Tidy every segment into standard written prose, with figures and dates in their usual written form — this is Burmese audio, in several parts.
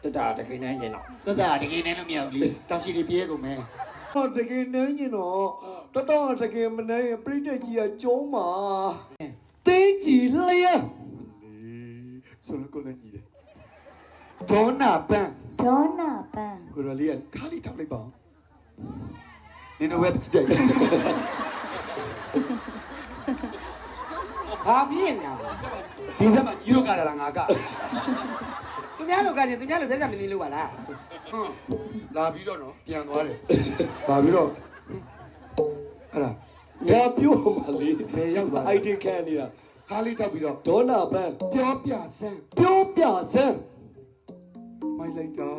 တတာတကယ်နိုင်ရင်တော့တတတကယ်နဲ့လို့မရဘူးလေတောင်စီတွေပြေးကုန်မယ်ဟောတကယ်နိုင်ရင်တော့တကယ်မနိုင်ရင်ပြိတ္တကြီးကကျုံးမှာတင်းကြီးလျက်ဆိုလို့ကိုလည်းညီတယ်ဒေါနာပန်းကိုရလေးကခါလေးထောက်လိုက်ပါနင်တို့ဝက်ကြည့်ဘာပြင်းညာဒီစက်မှာညီတို့ကလာငါကသူများလိုကချင်းသူများလိုပြဿနာမနေလို့ပါလားလာပြီးတော့နော်ပြန်သွားတယ်လာပြီးတော့အဲ့ဒါ ငါပြောမှလေ ဘယ်ရောက်သွားလဲ အိုက်တင်ခံနေတာခါလေးထောက်ပြီးတော့ဒေါနာပန်း ပြောပြစမ်း ပြောပြစမ်း မိုက်လိုက်တော့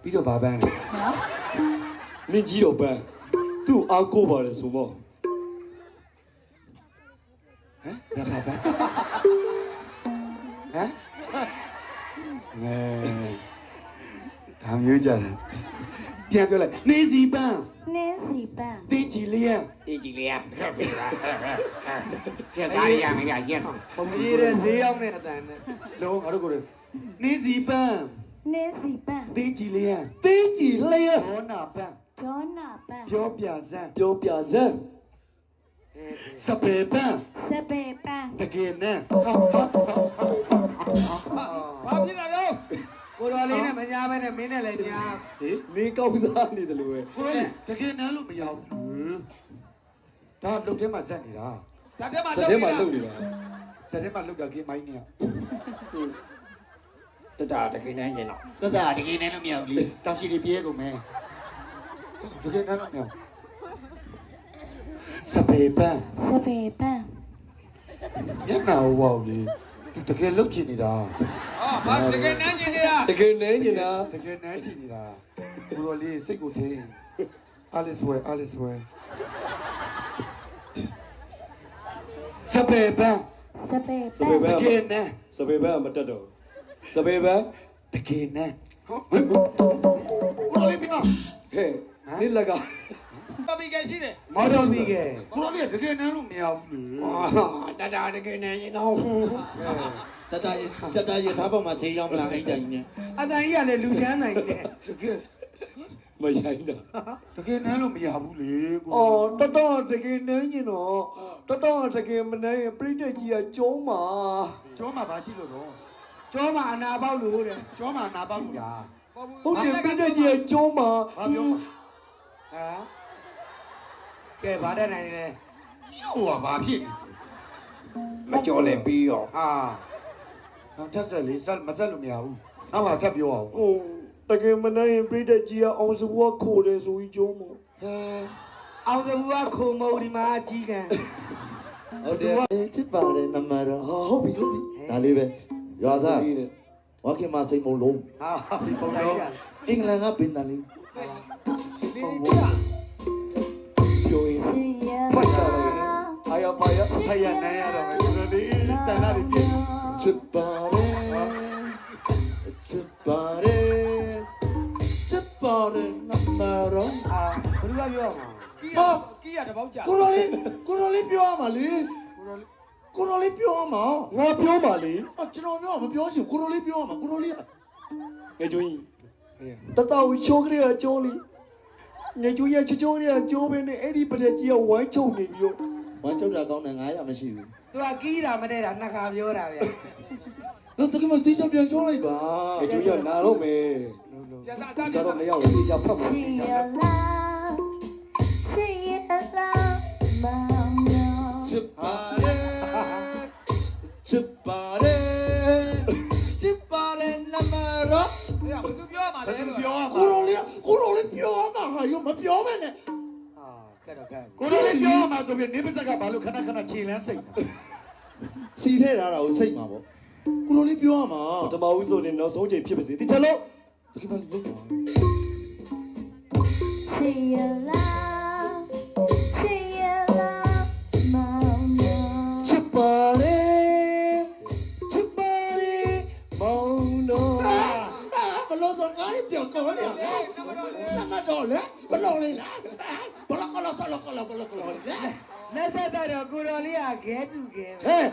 ပြီးတော့ဘာပန်းလဲမင်းကြီးတော့ပန်းသူ့အားကိုပါတယ်ဆိုမောဟမ်ဘာပန်းဟမ်ငဲဒါမျိုးကြတယ်ပြန်ပြောလိုက်နေစီပန်းတင်းကြီးလျက် အင်ဂျီလီယာပြစားရမယ်ကရက် ပုံကြီးတဲ့၄ယောက်နဲ့အတန်နဲ့ လုံးငါတို့ကိုနေစီပန်းတင်းကြီးလျက် တင်းကြီးလျက် ဒေါနာပန်းပြောပြစမ်း ပြောပြစမ်း စပယ်ပန်းတကယ်နဲ့ဘာဖြစ်လာတော့ကိုတော်လေးနဲ့မညာပဲနဲ့မင်းနဲ့လည်းညာ ဟေးမင်းကောက်စားနေတယ်လို့ပဲ ကိုယ်တကယ်နဲ့လို့မရဘူးဒါလုတ်ထဲမှာဇက်နေတာ ဇက်ထဲမှာ စက်ထဲမှာလုံနေတာ ဇက်ထဲမှာလုတ်တာကင်းမိုင်းနေရ တတာတကယ်နိုင်ရင်တော့ တတတကယ်နဲ့လို့မရဘူးလေတောင်စီတွေပြေးကုန်မယ်တကယ်နဲ့လို့မရဘူးစပယ်ပန်းမျက်နှာဝေါလေတကယ်လုတ်ချင်နေတာ ဘာတကယ်နန်းကျင်နေတာ တကယ်နိုင်နေတာ တကယ်နဲ့ချင်နေတာကိုတော်လေးစိတ်ကိုထိအာလစ်ဝဲစပယ်ပန်း စပယ်ပ တ န်း ကယ်နဲ့ စပယ်ပန်းမတက်တော့စပယ်ပန်း တကယ်နဲ့ကိုတော်လေးပြနော် ဟဲ့ဒီလက်က ပပီကရှိတယ်မော်တော်ပီက ကိုတော်လေးတကယ်နဲ့လို့မရဘူးလေ တတာတကယ်နိုင်ရင်တော့ တတရထားပေါ်မှာချိန်ရောက်မလားအဲ့တိုင်နဲ့ အတန်ကြီးကလည်းလူချမ်းနိုင်တယ် တကယ် မရိုင်းတာ တကယ်နဲ့လို့မရဘူးလေကို အော်တကယ်နိုင်ရင်တော့တကယ်မနိုင်ရင်ပြိတ္တကြီးကကျုံးမှာ ကျောမှာဘာရှိလို့တော့ ကျောမှာအနာပေါက်လို့တဲ့ ကျောမှာနာပေါက်ညာ ဟုတ်တယ်ပြိတ္တကြီးကကျုံးမှာ ဘာပြောမှာ ဟာကဲဗာတဲ့နိုင်လဲ ဟိုကဘာဖြစ် မကြောလဲပြီးရော ဟာ နောက်ထပ်ဆက်လေးဆက်မဆက်လို့မရဘူးနောက်ကထပ်ပြောအောင် ဟိုတကယ်မနိုင်ရင်ပြိတ္တကြီးကအောင်စဘူးကခိုတယ်ဆိုပြီးကျုံးမှာ ဟဲ အောင်စဘူးကခုံမုံဒီမှာအကြီးကန် ဟုတ်တယ်ချစ်ပါတယ်နမရ ဟာဟုတ်ပြီ ဒါလေးပဲရွာစား ဒီနဲ့ ဝါခင်မစိန်မုံလုံး ဟာဒီပုံလိုက်ရ အင်္ဂလန်ကပင်တန်လေး ပြောရင်ဖတ်ချလိုက်ပါရ ဖယားနိုင်ရတော့မယ်ကိုတော်လေးစန္ဒတွေပြည့် ချစ်ပါတယ်ချစ်ပါတယ်နမရ ဟာဘယ်သူကပြောမှာ ကီးရတပေါက်ကြကိုတော်လေးပြောရမှာလေကိုတော်လေးပြောရမှာ ငါပြောပါလေ ကျွန်တော်ပြောမပြောချင်ကိုတော်လေးပြောရမှာကိုတော်လေး ငယ်ကျွင်းတတဝချိုးကလေးကကျုံးလီငယ်ကျွင်းရချိုးကလေးကကျိုးပဲနဲ့အဲ့ဒီပတက်ကြီးကဝိုင်းချုံနေပြီးတော့ ဝမ်းချုပ်တာကောင်းတယ်900မရှိဘူး သူကကီးတာမတဲ့တာနှစ်ခါပြောတာဗျာ လို့တကယ်မှတေးချပြန်ပြောလိုက်ပါ ငယ်ကျွင်းရနာတော့မယ် ပြန်စား ဒီ စား ကတော့မရောက်ဘူးဒီချဖတ်မှာ ချစ်ပါတယ်ချစ်ပါတယ်နမရ ဘယ်သူပြောမှာလဲ ဘယ်သူပြောရမှာ ကိုတော်လေးပြောမှာဟာရောမပြောပဲနဲ့ ဟာကဲတော့ကဲ ကိုတော်လေးပြောရမှာဆိုပြီးနေပါစက်ကဘာလို့ခဏခြေလန်းစိတ် စီထဲထားတာကိုစိတ်မှာပေါ့ကိုတော်လေးပြောရမှာ ပထမဦးဆိုရင်နောက်ဆုံးချိန်ဖြစ်ပါစေဒီချက်လို့ တကယ်မှလုပ်ပါ ချစ်ပါတယ်မောင်တော် ဘလို့ဆိုကားပြောကောလေနမတော်လေဘလို့လေလားဘလို့ကလောဆလောကလောကလောလေ လက်ဆက်တော့ကိုတော်လေးကခဲတူခဲပဲ ဟဲ့